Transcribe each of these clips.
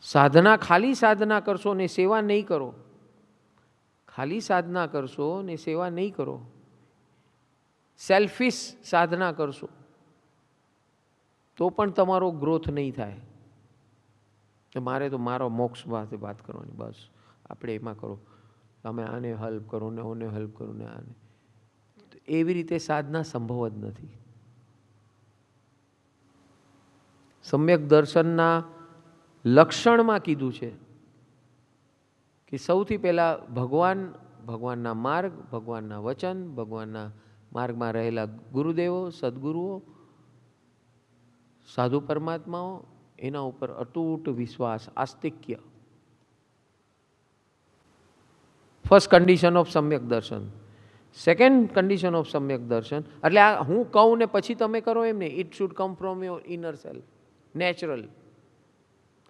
સાધના ખાલી સાધના કરશો ને સેવા નહીં કરો, ખાલી સાધના કરશો ને સેવા નહીં કરો, સેલ્ફિશ સાધના કરશો તો પણ તમારો ગ્રોથ નહીં થાય કે મારે તો મારો મોક્ષ વાત કરવાની, બસ આપણે એમાં કરો, તમે આને હેલ્પ કરો ને ઓને હેલ્પ કરો ને આને. એવી રીતે સાધના સંભવ જ નથી. સમ્યક દર્શનના લક્ષણમાં કીધું છે કે સૌથી પહેલાં ભગવાનના માર્ગ, ભગવાનના વચન, ભગવાનના માર્ગમાં રહેલા ગુરુદેવો, સદગુરુઓ, સાધુ પરમાત્માઓ, એના ઉપર અતૂટ વિશ્વાસ, આસ્તિક્ય. ફર્સ્ટ કન્ડિશન ઓફ સમ્યક દર્શન. સેકન્ડ કન્ડિશન ઓફ સમ્યક દર્શન એટલે આ હું કહું ને પછી તમે કરો એમ નહીં. It should come from your inner self, natural.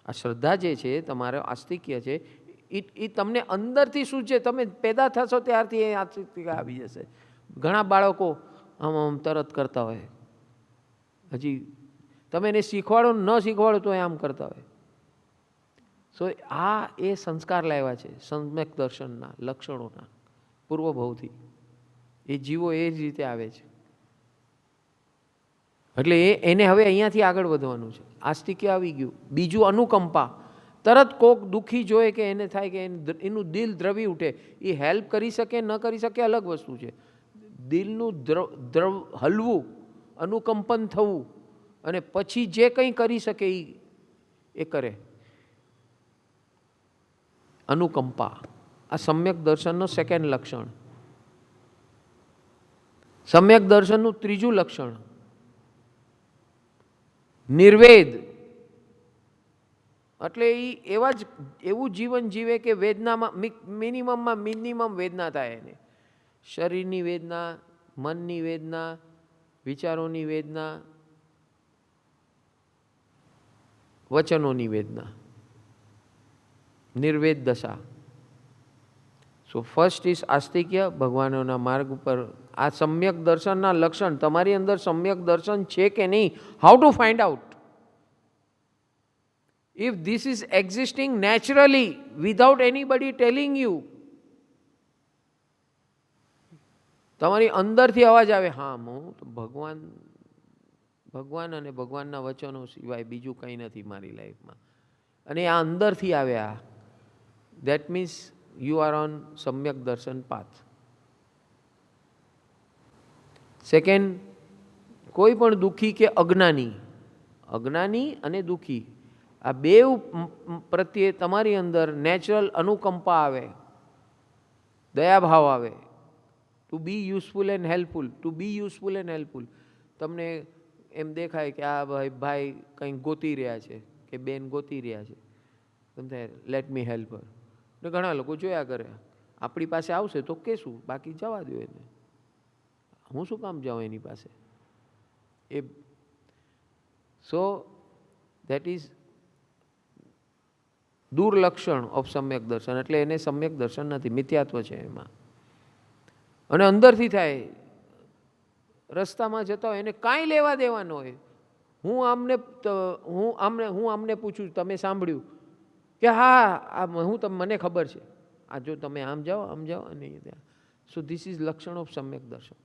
આ શ્રદ્ધા જે છે, તમારો આસ્તિક્ય છે, એ તમને અંદરથી શું છે, તમે પેદા થશો ત્યારથી એ આસ્તિક્ય આવી જશે. ઘણા બાળકો આમ તરત કરતા હોય, હજી તમે એને શીખવાડો ન શીખવાડો તો એ આમ કરતા હોય. સો આ એ સંસ્કાર લાવ્યા છે સમ્યક દર્શનના લક્ષણોના પૂર્વભવથી. એ જીવો એ જ રીતે આવે છે. એટલે એને હવે અહીંયાથી આગળ વધવાનું છે. આસ્તિક્ય આવી ગયું. બીજું અનુકંપા. તરત કોક દુઃખી જોઈએ કે એને થાય કે એનું દિલ દ્રવી ઉઠે. એ હેલ્પ કરી શકે ન કરી શકે અલગ વસ્તુ છે. દિલનું હલવું, અનુકંપન થવું અને પછી જે કંઈ કરી શકે એ કરે. અનુકંપા આ સમ્યક દર્શનનો સેકન્ડ લક્ષણ. સમ્યક દર્શનનું ત્રીજું લક્ષણ નિર્વેદ. એટલે એ એવું જીવન જીવે કે વેદનામાં મિનિમમ વેદના થાય એને. શરીરની વેદના, મનની વેદના, વિચારોની વેદના, વચનોની વેદના. નિર્વેદ દશા. સો ફર્સ્ટ ઇઝ આસ્તિક્ય, ભગવાનોના માર્ગ ઉપર. આ સમ્યક દર્શનના લક્ષણ. તમારી અંદર સમ્યક દર્શન છે કે નહીં, how to find out? If this is existing naturally without anybody telling you, તમારી અંદરથી અવાજ આવે, હા હું તો ભગવાન અને ભગવાનના વચનો સિવાય બીજું કંઈ નથી મારી લાઈફમાં, અને આ અંદરથી આવે, આ that means you are on સમ્યક દર્શન પાથ. સેકન્ડ, કોઈ પણ દુઃખી કે અજ્ઞાની અને દુઃખી, આ બે પ્રત્યે તમારી અંદર નેચરલ અનુકંપા આવે, દયાભાવ આવે. To be useful and helpful. તમને એમ દેખાય કે આ ભાઈ કંઈક ગોતી રહ્યા છે કે બેન ગોતી રહ્યા છે, તમે લેટ મી હેલ્પ હર. ને ઘણા લોકો જોયા કરે, આપણી પાસે આવશે તો કહેશું, બાકી જવા દો એને, હું શું કામ જાઉં એની પાસે. સો દેટ ઇઝ દુર્લક્ષણ ઓફ સમ્યક દર્શન. એટલે એને સમ્યક દર્શન નથી, મિથ્યાત્વ છે એમાં. અને અંદરથી થાય. રસ્તામાં જતા હોય એને કાંઈ લેવા દેવા ન હોય. હું આમને પૂછું, તમે સાંભળ્યું કે હા મને ખબર છે, આ જો તમે આમ જાઓ અને ત્યાં. સો ધીસ ઇઝ લક્ષણ ઓફ સમ્યક દર્શન.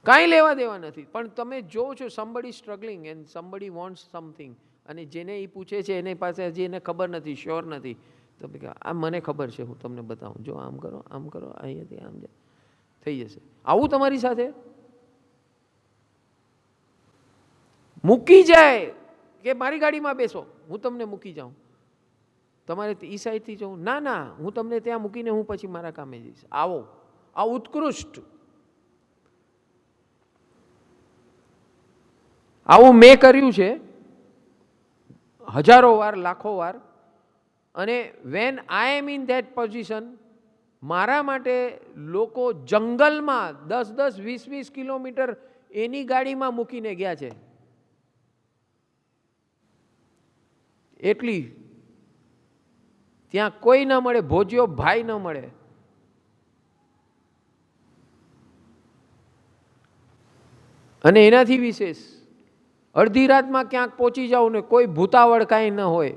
કાંઈ લેવા દેવા નથી, પણ તમે જો છો somebody struggling and somebody wants something, અને જેને એ પૂછે છે એની પાસે હજી એને ખબર નથી, શ્યોર નથી, તમે કહો આ મને ખબર છે, હું તમને બતાવું, જો આમ કરો અહીંયાથી આમ જાય, થઈ જશે. આવું તમારી સાથે મૂકી જાય કે મારી ગાડીમાં બેસો, હું તમને મૂકી જાઉં, તમારે એ સાઈડથી જાઉં, ના હું તમને ત્યાં મૂકીને હું પછી મારા કામે જઈશ. આવો આ ઉત્કૃષ્ટ. આવું મેં કર્યું છે હજારો વાર, લાખો વાર. અને when I am in that position, મારા માટે લોકો જંગલમાં 10-10, 20-20 કિલોમીટર એની ગાડીમાં મૂકીને ગયા છે. એટલી ત્યાં કોઈ ન મળે, ભોજ્યો ભાઈ ન મળે. અને એનાથી વિશેષ અડધી રાતમાં ક્યાંક પહોંચી જાવ ને કોઈ ભૂતાવળ કાંઈ ન હોય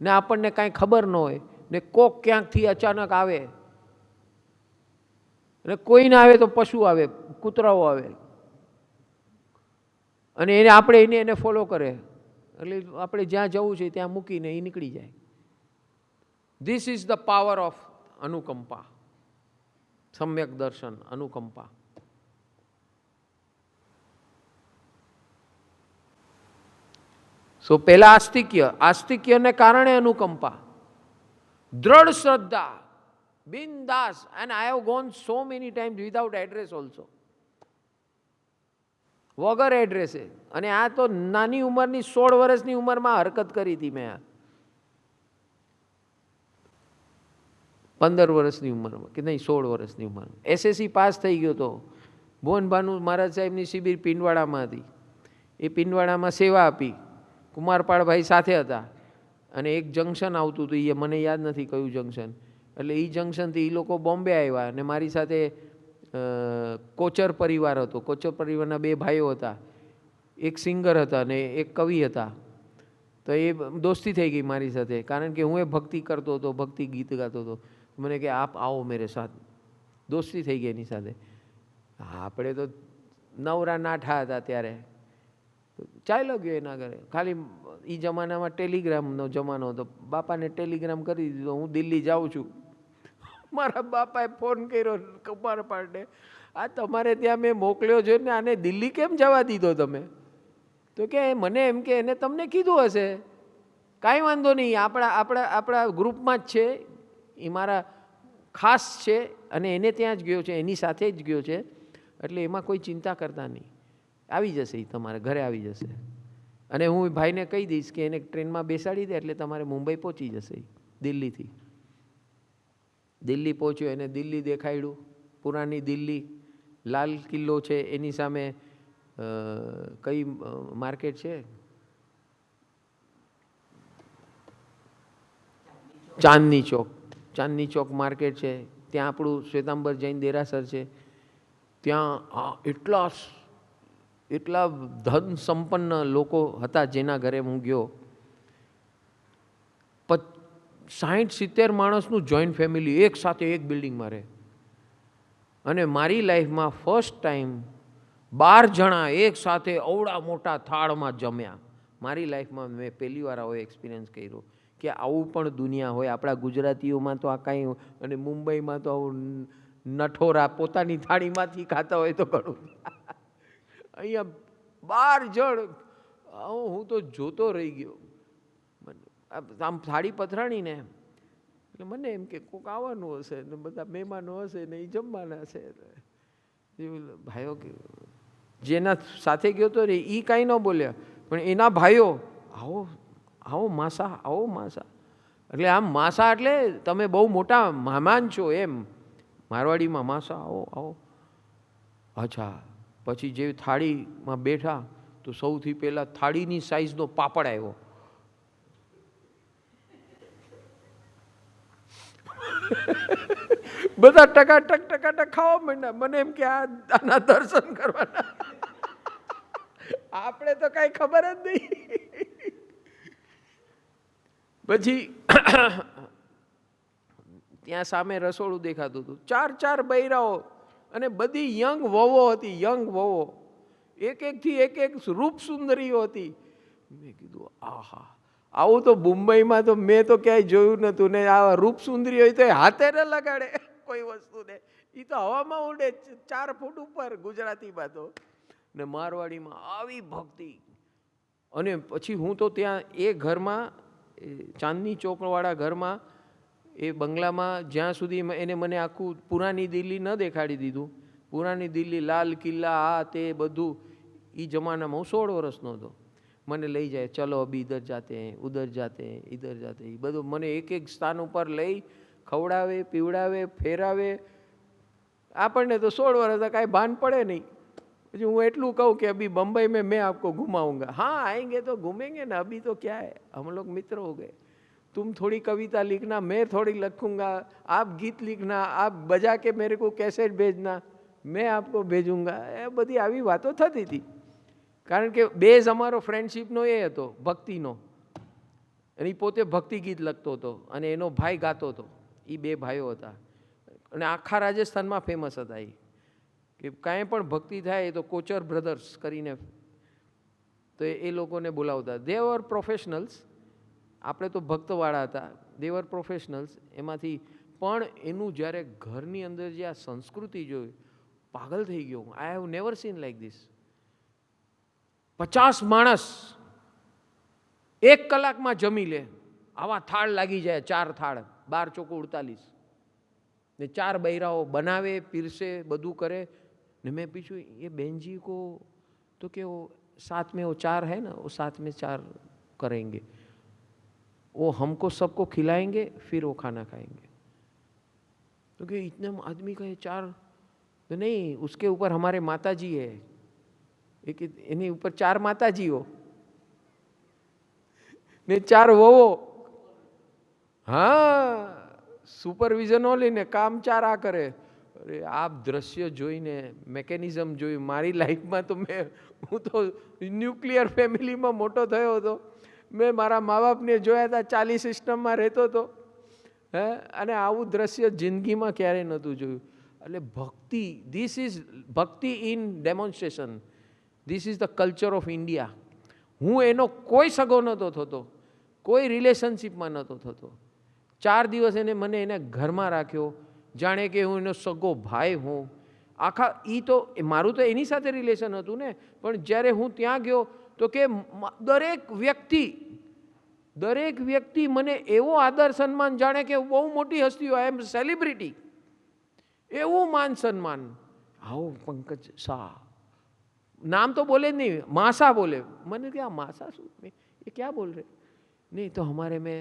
ને આપણને કાંઈ ખબર ન હોય ને કોક ક્યાંકથી અચાનક આવે અને કોઈ ના આવે તો પશુ આવે, કૂતરાઓ આવે અને એને ફોલો કરે, એટલે આપણે જ્યાં જવું છે ત્યાં મૂકીને એ નીકળી જાય. This is the power of અનુકંપા, સમ્યક દર્શન, અનુકંપા. સો પહેલા આસ્તિક્યને કારણે અનુકંપા, દ્રઢ શ્રદ્ધા, બિનદાસ. And I have gone so many times without address also, વગર એડ્રેસે. અને આ તો નાની ઉંમરની 16 વર્ષની ઉંમરમાં હરકત કરી હતી મેં, 15 વર્ષની ઉંમરમાં કે નહીં 16 વર્ષની ઉંમરમાં એસએસસી પાસ થઈ ગયો હતો. ભુવનભાનુ મહારાજ સાહેબની શિબિર પિંડવાડામાં હતી, એ પિંડવાડામાં સેવા આપી. કુમારપાળભાઈ સાથે હતા અને એક જંકશન આવતું હતું, એ મને યાદ નથી કયું જંકશન, એટલે એ જંકશનથી એ લોકો બોમ્બે આવ્યા અને મારી સાથે કોચર પરિવાર હતો. કોચર પરિવારના 2 ભાઈઓ હતા, એક સિંગર હતા ને એક કવિ હતા. તો એ દોસ્તી થઈ ગઈ મારી સાથે, કારણ કે હું એ ભક્તિ કરતો હતો, ભક્તિ ગીત ગાતો હતો. મને કે આપ આવો મેરે સાથ, દોસ્તી થઈ ગઈ એની સાથે. આપણે તો નવરા નાઠા હતા ત્યારે, ચાલ્યો ગયો એના ઘરે. ખાલી એ જમાનામાં ટેલિગ્રામનો જમાનો હતો, બાપાને ટેલિગ્રામ કરી દીધો, હું દિલ્હી જાઉં છું. મારા બાપાએ ફોન કર્યો કુમારપાળને, આ તમારે ત્યાં મેં મોકલ્યો છે ને, આને દિલ્હી કેમ જવા દીધો તમે? તો કે મને એમ કે એને તમને કીધું હશે. કાંઈ વાંધો નહીં, આપણા ગ્રુપમાં જ છે, એ મારા ખાસ છે અને એને ત્યાં જ ગયો છે, એની સાથે જ ગયો છે, એટલે એમાં કોઈ ચિંતા કરતા નહીં, આવી જશે, એ તમારા ઘરે આવી જશે. અને હું ભાઈને કહી દઈશ કે એને ટ્રેનમાં બેસાડી દે એટલે તમારે મુંબઈ પહોંચી જશે. દિલ્હીથી દિલ્હી પહોંચ્યો, એને દિલ્હી દેખાડ્યું, પુરાની દિલ્હી, લાલ કિલ્લો છે એની સામે કઈ માર્કેટ છે, ચાંદની ચોક માર્કેટ છે, ત્યાં આપણું શ્વેતાંબર જૈન દેરાસર છે. ત્યાં એટલા ધન સંપન્ન લોકો હતા જેના ઘરે હું ગયો. 60-70 માણસનું જોઈન્ટ ફેમિલી એક સાથે એક બિલ્ડિંગમાં રહે. અને મારી લાઈફમાં ફર્સ્ટ ટાઈમ 12 જણા એક સાથે અવડા મોટા થાળમાં જમ્યા. મારી લાઈફમાં મેં પહેલી વાર આવો એક્સપિરિયન્સ કર્યો કે આવું પણ દુનિયા હોય. આપણા ગુજરાતીઓમાં તો આ કાંઈ, અને મુંબઈમાં તો આવું નઠોરા પોતાની થાળીમાંથી ખાતા હોય તો ઘણું. અહીંયા 12 જણ, હું તો જોતો રહી ગયો. આમ થાળી પથરાણી ને એટલે મને એમ કે કોક આવવાનું હશે ને બધા મહેમાનો હશે ને એ જમવાના છે. ભાઈઓ જેના સાથે ગયો તો ને એ કાંઈ ન બોલ્યા, પણ એના ભાઈઓ આવો આવો માસા, આવો માસા. એટલે આમ માસા એટલે તમે બહુ મોટા મહેમાન છો એમ, મારવાડીમાં માસા, આવો આવો. અચ્છા, પછી જે થાળીમાં બેઠા તો સૌથી પહેલાં થાળીની સાઈઝનો પાપડ આવ્યો. બધા ટકાટક ખાવા માંડ્યા. મને એમ કે આના દર્શન કરવાના, આપણે તો કાંઈ ખબર જ નહીં. પછી ત્યાં સામે રસોડું દેખાતું હતું, 4 બૈરાઓ અને બધી યંગ વહુઓ હતી, યંગ વહુઓ, એકથી એક રૂપ સુંદરીઓ હતી. મેં કીધું આહા, આવું તો મુંબઈમાં તો મેં તો ક્યાંય જોયું નહોતું. ને આ રૂપ સુંદરી હોય તો હાથે ન લગાડે કોઈ વસ્તુને, એ તો હવામાં ઉડે 4 ફૂટ ઉપર. ગુજરાતીમાં તો ને મારવાડીમાં આવી ભક્તિ. અને પછી હું તો ત્યાં એ ઘરમાં, ચાંદની ચોકવાળા ઘરમાં, એ બંગલામાં, જ્યાં સુધી એને મને આખું પુરાની દિલ્હી ન દેખાડી દીધું. પુરાની દિલ્હી, લાલ કિલ્લા, આ તે બધું, એ જમાનામાં હું 16 વર્ષનો હતો. મને લઈ જાય, ચલો અભી ઇધર જાતે હૈ, ઉધર જાતે હૈ, ઇધર જાતે. એ બધું મને એક સ્થાન ઉપર લઈ ખવડાવે, પીવડાવે, ફેરાવે. આપણને તો 16 વર્ષ કાંઈ ભાન પડે નહીં. પછી હું એટલું કહું કે અભી बम्बई में मैं आपको घुमाऊंगा. हाँ आएंगे तो घूमेंगे ना, अभी तो क्या है, हम लोग मित्र हो गए. तुम थोड़ी कविता लिखना, मैं थोड़ी लिखूंगा, आप गीत लिखना, आप बजा के मेरे को कैसेट भेजना, मैं आपको भेजूंगा. એ બધી આવી વાતો થતી હતી. કારણ કે બેઝ અમારો ફ્રેન્ડશીપનો એ હતો, ભક્તિનો. અને એ પોતે ભક્તિ ગીત લખતો હતો અને એનો ભાઈ ગાતો હતો. એ બે ભાઈઓ હતા અને આખા રાજસ્થાનમાં ફેમસ હતા. એ કે કાંઈ પણ ભક્તિ થાય તો કોચર બ્રધર્સ કરીને તો એ લોકોને બોલાવતા. દે વર પ્રોફેશનલ્સ, આપણે તો ભક્તવાળા હતા. દે વર પ્રોફેશનલ્સ. એમાંથી પણ એનું જ્યારે ઘરની અંદર જે આ સંસ્કૃતિ જોઈ, પાગલ થઈ ગયો. આઈ have never scene like this. 50 માણસ 1 કલાકમાં જમી લે, આવા થાળ લાગી જાય, 4 થાળ, 12 ચોકો 48 ને 4 બૈરાઓ બનાવે, પીરસે, બધું કરે. ને મેં પૂછ્યું, એ બહેનજી કો તો કે वो साथ में वो 4 है ना, वो साथ में 4 करेंगे, वो हमको सबको खिलाएंगे फिर वो खाना खाएंगे. तो कि इतने आदमी का ये 4 तो नहीं, उसके ऊपर हमारे माताजी है, एक એની ઉપર 4 માતાજીઓ ને 4 વહુઓ. હા, સુપરવિઝન લઈને કામ 4 આ કરે. અરે આ દ્રશ્ય જોઈને, મેકેનિઝમ જોઈ, મારી લાઈફમાં તો હું તો ન્યુક્લિયર ફેમિલીમાં મોટો થયો હતો. મેં મારા મા બાપને જોયા હતા, 40 સિસ્ટમમાં રહેતો હતો. હે, અને આવું દ્રશ્ય જિંદગીમાં ક્યારેય નહોતું જોયું. એટલે ભક્તિ, ધીસ ઇઝ ભક્તિ in demonstration. This is the culture of India. હું એનો કોઈ સગો નહોતો થતો, કોઈ રિલેશનશીપમાં નહોતો થતો. 4 દિવસ મને એને ઘરમાં રાખ્યો, જાણે કે હું એનો સગો ભાઈ હું. આખા તો મારું તો એની સાથે રિલેશન હતું ને, પણ જ્યારે હું ત્યાં ગયો તો કે દરેક વ્યક્તિ મને એવો આદર સન્માન, જાણે કે બહુ મોટી હસ્તીઓ, આઈ એમ સેલિબ્રિટી, એવું માન સન્માન. આવો પંકજ શાહ, नाम तो बोले नहीं, मासा बोले. मैंने क्या मासा शू, ये क्या बोल रहे? नहीं तो हमारे में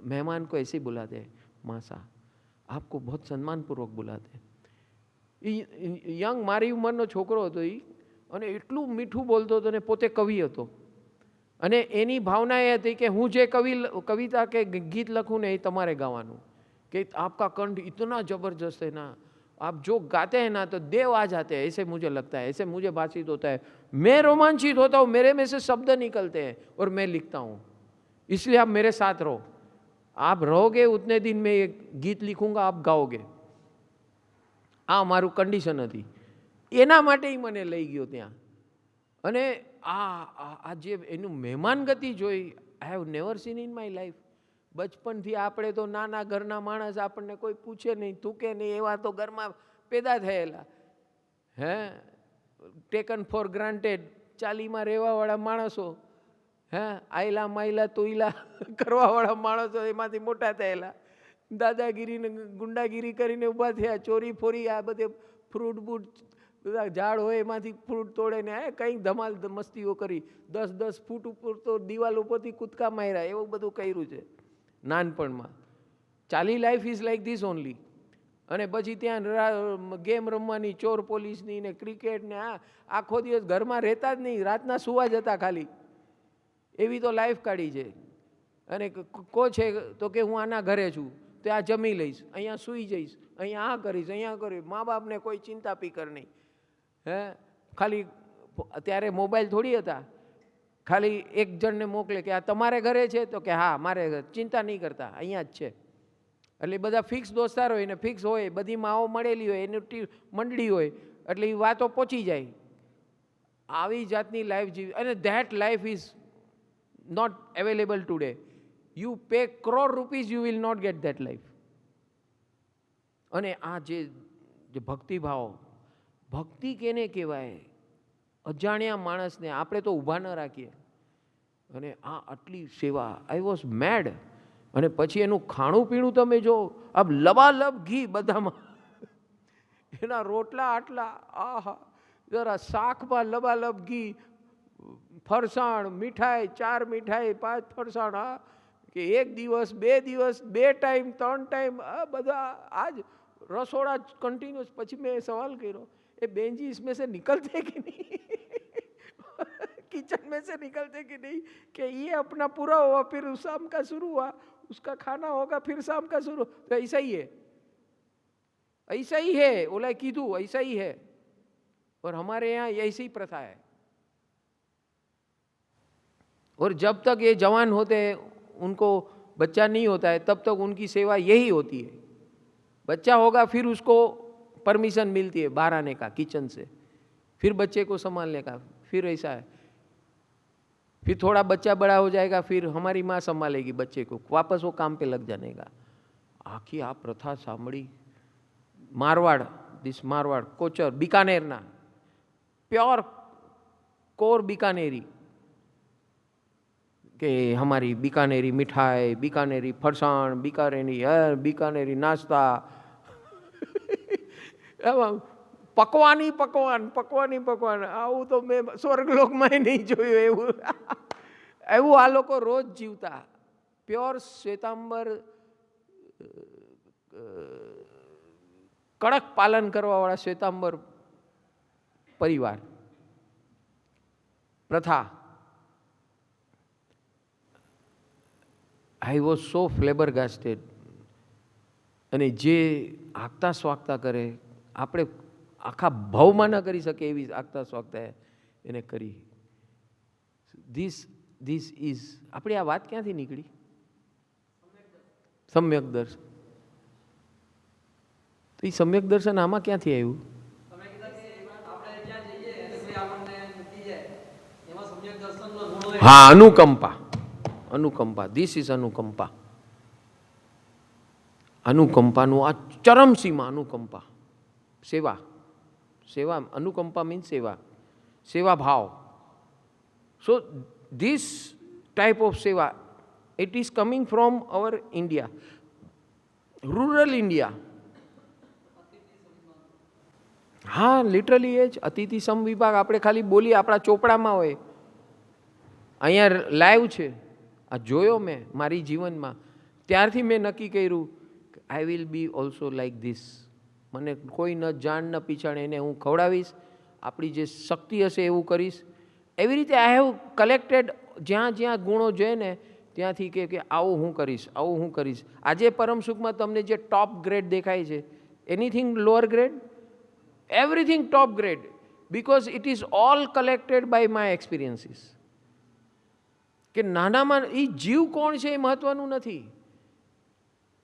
मेहमान को ऐसे ही बुलाते हैं, मासा. आपको बहुत सम्मानपूर्वक बुलाते हैं. યંગ મારી ઉંમરનો છોકરો હતો એ, અને એટલું મીઠું બોલતો હતો ને પોતે કવિ હતો. અને એની ભાવના એ હતી કે હું જે કવિતા કે ગીત લખું ને એ તમારે ગાવાનું, કે આપકા કંઠ इतना जबरदस्त है ना, आप जो गाते हैं ना तो देव आ जाते हैं, ऐसे मुझे लगता है, ऐसे मुझे भाषित होता है, मैं रोमांचित होता हूँ, मेरे में से शब्द निकलते हैं और मैं लिखता हूँ. इसलिए आप मेरे साथ रहो, आप रहोगे उतने दिन में ये गीत लिखूंगा, आप गाओगे. આ મારું કન્ડિશન હતી. એના માટે મને લઈ ગયો ત્યાં. અને આ જે એનું મહેમાનગતિ જોઈ, I have never seen in my life. બચપનથી આપણે તો નાના ઘરના માણસ, આપણને કોઈ પૂછે નહીં, થૂકે નહીં, એવા તો ઘરમાં પેદા થયેલા. હે, ટેકન ફોર ગ્રાન્ટેડ, ચાલીમાં રહેવાવાળા માણસો. હે, આયલા માયલા તોયલા કરવાવાળા માણસો, એમાંથી મોટા થયેલા. દાદાગીરી ને ગુંડાગીરી કરીને ઊભા થયા, ચોરી ફોરી, આ બધે ફ્રૂટ બૂટ, બધા ઝાડ હોય એમાંથી ફ્રૂટ તોડે ને કંઈક ધમાલ મસ્તીઓ કરી. 10-10 ફૂટ ઉપર તો દિવાલ ઉપરથી કૂદકા માર્યા, એવું બધું કર્યું છે નાનપણમાં. ચાલી life is like this only. અને પછી ત્યાં ગેમ રમવાની, ચોર પોલીસની ને ક્રિકેટ ને, આખો દિવસ ઘરમાં રહેતા જ નહીં, રાતના સુવા જતા ખાલી. એવી તો લાઈફ કાઢી છે. અને કો છે તો કે હું આના ઘરે છું, તો આ જમી લઈશ, અહીંયા સૂઈ જઈશ, અહીંયા આ કરીશ, અહીંયા કરીશ. મા બાપને કોઈ ચિંતા ફિકર નહીં. હે, ખાલી ત્યારે મોબાઈલ થોડી હતા, ખાલી એક જણને મોકલે કે આ તમારે ઘરે છે, તો કે હા મારે ઘરે, ચિંતા નહીં કરતા, અહીંયા જ છે. એટલે બધા ફિક્સ દોસ્તાર હોય ને ફિક્સ હોય, બધી માઓ મળેલી હોય, એની મંડળી હોય, એટલે એ વાતો પહોંચી જાય. આવી જાતની લાઈફ જીવી. અને that life is not available today. You pay crore rupees, you will not get that life. અને આ જે ભક્તિભાવ, ભક્તિ કેને કહેવાય? અજાણ્યા માણસને આપણે તો ઊભા ન રાખીએ. અને આ આટલી સેવા, આઈ વોઝ મેડ. અને પછી એનું ખાણું પીણું તમે જો, આપ લબાલબ ઘી બધામાં, એના રોટલા આટલા, આહા, જરા શાકમાં લબાલબ ઘી, ફરસાણ, મીઠાઈ, 4 મીઠાઈ, 5 ફરસાણ, હા, કે 1 દિવસ 2 દિવસ 2 ટાઈમ 3 ટાઈમ, આ બધા આજ રસોડા કન્ટિન્યુઅસ. પછી મેં સવાલ કર્યો, એ બેનજી इसमें से निकलते कि नहीं, किचन में से निकलते कि नहीं, कि ये अपना पूरा हुआ फिर शाम का शुरू हुआ, उसका खाना होगा फिर शाम का शुरू. तो ऐसा ही है, ऐसा ही है, ओला कीधु ऐसा ही है. और हमारे यहाँ ऐसी प्रथा है. और जब तक ये जवान होते हैं, उनको बच्चा नहीं होता है, तब तक उनकी सेवा यही होती है। बच्चा होगा फिर उसको परमिशन मिलती है बाहर आने का किचन से, फिर बच्चे को संभालने का, फिर ऐसा है। फिर थोड़ा बच्चा बड़ा हो जाएगा, फिर हमारी माँ संभालेगी बच्चे को, वापस वो काम पे लग जाने का। आखी आ प्रथा सांभળી मारवाड़, दिस मारवाड़ कोचर बीकानेरना प्योर कोर बीकानेरी કે हमारी बीकानेरी मिठाई, बीकानेरी फरसाण, बीकानेरी नाश्ता પકવાની પકવાન આવું તો મેં સ્વર્ગલોકમાં નહીં જોયું એવું એવું આ લોકો રોજ જીવતા। પ્યોર શ્વેતાંબર કડક પાલન કરવાવાળા શ્વેતાંબર પરિવાર પ્રથા। I was so flabbergasted। અને જે આગતા સ્વાગતા કરે, આપણે આખા ભાવમાં ન કરી શકે એવી આગતા સ્વાગતા એને કરી। ધીસ ઇઝ આપણી આ વાત ક્યાંથી નીકળી? સમ્યક દર્શન। તો એ સમ્યક દર્શન આમાં ક્યાંથી આવ્યું? હા, અનુકંપા। This is અનુકંપા। અનુકંપાનું આ ચરમ સીમા અનુકંપા। સેવા અનુકંપા મીન્સ સેવા ભાવ। સો ધીસ ટાઈપ ઓફ સેવા, it is coming from hour India, rural India. હા, લિટરલી એ જ અતિથિ સમ વિભાગ આપણે ખાલી બોલીએ, આપણા ચોપડામાં હોય, અહીંયા લાઈવ છે, આ જોયો મેં મારી જીવનમાં, ત્યારથી મેં નક્કી કર્યું I will be also like this. મને કોઈ ન જાણ ન પીછાણ, એને હું ખવડાવીશ, આપણી જે શક્તિ હશે એવું કરીશ। એવી રીતે આઈ હેવ કલેક્ટેડ જ્યાં જ્યાં ગુણો જોઈએ ને ત્યાંથી કે આવું હું કરીશ। આજે પરમ સુખમાં તમને જે ટોપ ગ્રેડ દેખાય છે, anything lower grade, everything top grade, because it is all collected by my experiences. કે નાનામાં એ જીવ કોણ છે એ મહત્વનું નથી,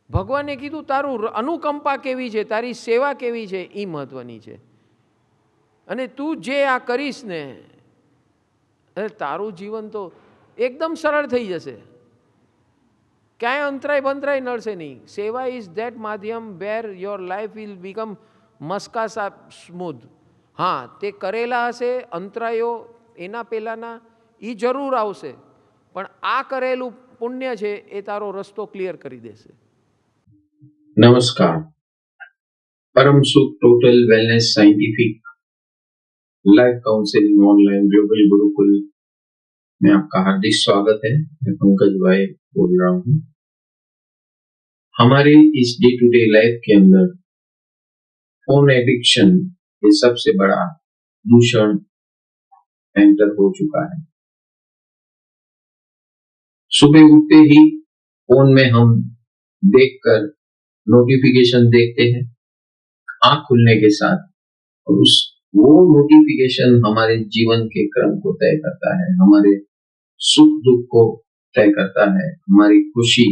ભગવાને કીધું તારું અનુકંપા કેવી છે, તારી સેવા કેવી છે એ મહત્વની છે। અને તું જે આ કરીશ ને, તારું જીવન તો એકદમ સરળ થઈ જશે, ક્યાંય અંતરાય બંતરાય નડશે નહીં। સેવા ઇઝ ધેટ માધ્યમ where your life will become મસ્કા સ્મૂધ। હા, તે કરેલા હશે અંતરાયો એના પહેલાંના, એ જરૂર આવશે, પણ આ કરેલું પુણ્ય છે એ તારો રસ્તો ક્લિયર કરી દેશે। नमस्कार। परम सुख total wellness scientific life counselling online global Gurukul में आपका हार्दिक स्वागत है। मैं पंकज भाई बोल रहा हूँ। हमारे इस डे टू डे लाइफ के अंदर फोन एडिक्शन ये सबसे बड़ा दूषण एंटर हो चुका है। सुबह उठते ही फोन में हम देखकर नोटिफिकेशन देखते हैं, आंख खुलने के साथ, और वो नोटिफिकेशन हमारे जीवन के क्रम को तय करता है, हमारे सुख दुख को तय करता है, हमारी खुशी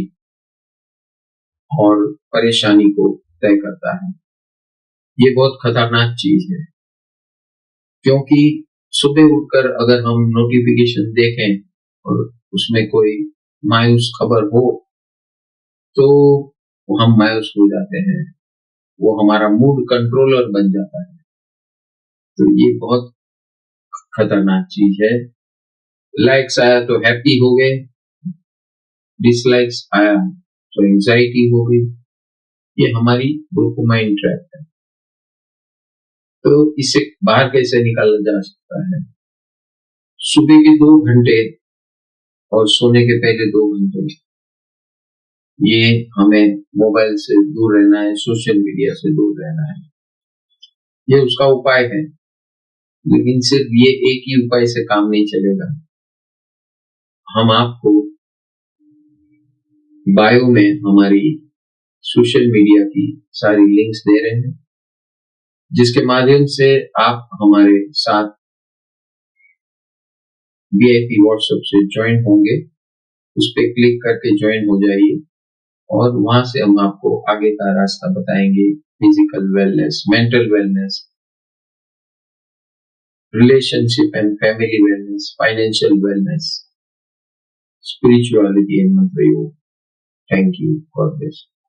और परेशानी को तय करता है। ये बहुत खतरनाक चीज है, क्योंकि सुबह उठकर अगर हम नोटिफिकेशन देखें और उसमें कोई मायूस खबर हो तो हम मायूस हो जाते हैं, वो हमारा मूड कंट्रोलर बन जाता है। तो ये बहुत खतरनाक चीज है। लाइक्स आया तो हैप्पी हो गए, डिसलाइक्स आया तो एंजाइटी हो गई। ये हमारी डोपामाइन ट्रैप है। तो इससे बाहर कैसे निकाला जा सकता है? सुबह के 2 घंटे और सोने के पहले 2 घंटे ये हमें मोबाइल से दूर रहना है, सोशल मीडिया से दूर रहना है। ये उसका उपाय है, लेकिन सिर्फ ये एक ही उपाय से काम नहीं चलेगा। हम आपको बायो में हमारी सोशल मीडिया की सारी लिंक्स दे रहे हैं, जिसके माध्यम से आप हमारे साथ VIP व्हाट्सएप से ज्वाइन होंगे, उस पर क्लिक करके ज्वाइन हो जाइए और वहां से हम आपको आगे का रास्ता बताएंगे। Physical wellness, mental wellness, relationship and family wellness, financial wellness, spirituality and mantra yoga. Thank you. God bless.